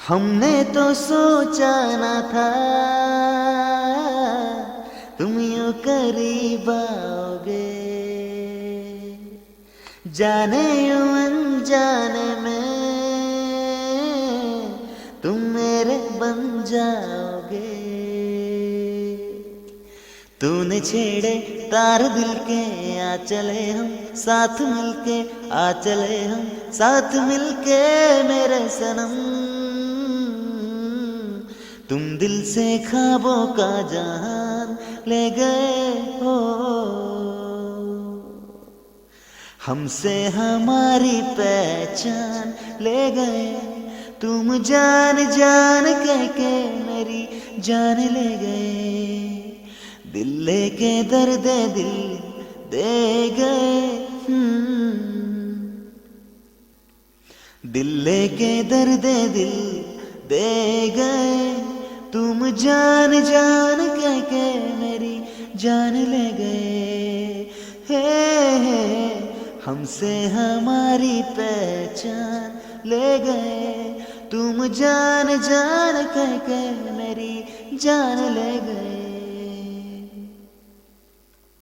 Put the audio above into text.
हमने तो सोचा न था तुम यूं करीब आओगे, जाने यूं अनजाने में तुम मेरे बन जाओगे। तूने छेड़े तार दिल के, आ चले हम साथ मिलके, आ चले हम साथ मिलके मेरे सनम। तुम दिल से ख्वाबों का जहान ले गए हो, हमसे हमारी पहचान ले गए। तुम जान जान कह के मेरी जान ले गए, दिल लेके दर्द दिल दे गए। दिल लेके दर्द दिल दे गए। तुम जान जान कह के मेरी जान ले गए। हे हमसे हमारी पहचान ले गए। तुम जान जान कह के मेरी जान ले गए।